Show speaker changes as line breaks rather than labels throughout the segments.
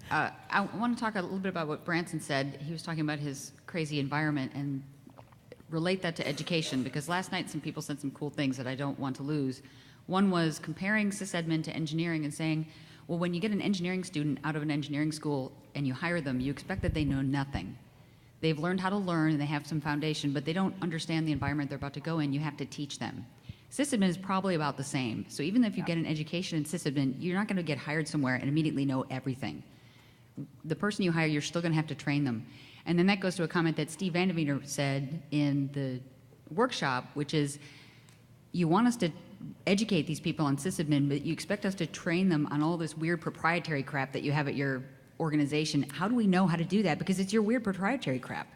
I want to talk a little bit about what Branson said. He was talking about his crazy environment and relate that to education, because last night some people said some cool things that I don't want to lose. One was comparing sysadmin to engineering and saying, well, when you get an engineering student out of an engineering school and you hire them, you expect that they know nothing. They've learned how to learn and they have some foundation, but they don't understand the environment they're about to go in. You have to teach them. Sysadmin is probably about the same. So even if you get an education in sysadmin, you're not going to get hired somewhere and immediately know everything. The person you hire, you're still going to have to train them. And then that goes to a comment that Steve Vandemeter said in the workshop, which is, you want us to educate these people on sysadmin, but you expect us to train them on all this weird proprietary crap that you have at your organization. How do we know how to do that? Because it's your weird proprietary crap.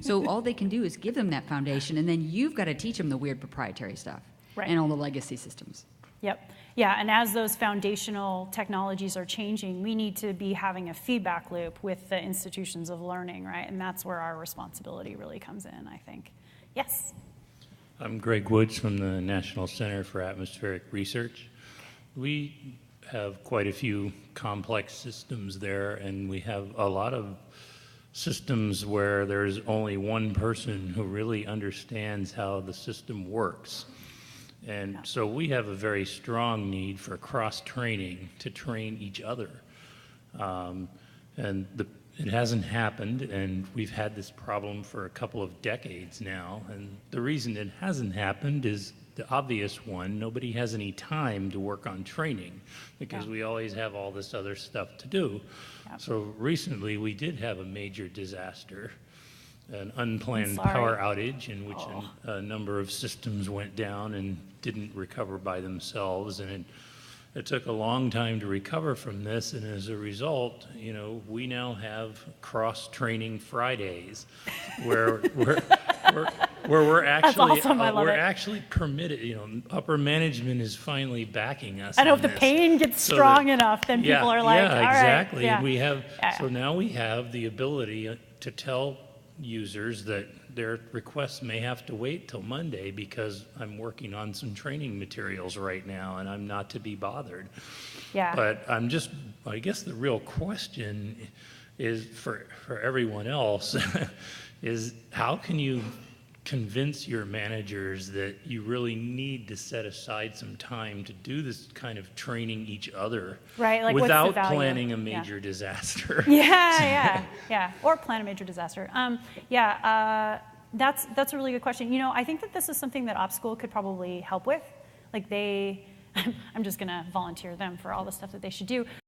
So all they can do is give them that foundation, and then you've got to teach them the weird proprietary stuff and all the legacy systems.
Yep. Yeah, and as those foundational technologies are changing, we need to be having a feedback loop with the institutions of learning, right? And that's where our responsibility really comes in, I think. Yes?
I'm Greg Woods from the National Center for Atmospheric Research. We have quite a few complex systems there, and we have a lot of systems where there's only one person who really understands how the system works. And so we have a very strong need for cross-training to train each other. It hasn't happened, and we've had this problem for a couple of decades now. And the reason it hasn't happened is the obvious one. Nobody has any time to work on training because we always have all this other stuff to do. So recently we did have a major disaster, an unplanned power outage in which a number of systems went down and didn't recover by themselves, and it took a long time to recover from this, and as a result, you know, we now have cross-training Fridays where we're actually
awesome.
Actually permitted. You know, upper management is finally backing us.
I know if the pain gets strong enough, then people are like, all
exactly.
right.
We have so now we have the ability to tell users that their requests may have to wait till Monday because I'm working on some training materials right now and I'm not to be bothered. But I guess the real question is for everyone else is, how can you convince your managers that you really need to set aside some time to do this kind of training each other without planning a major disaster?
Or plan a major disaster. That's a really good question. You know, I think that this is something that OpSchool could probably help with. Like I'm just going to volunteer them for all the stuff that they should do.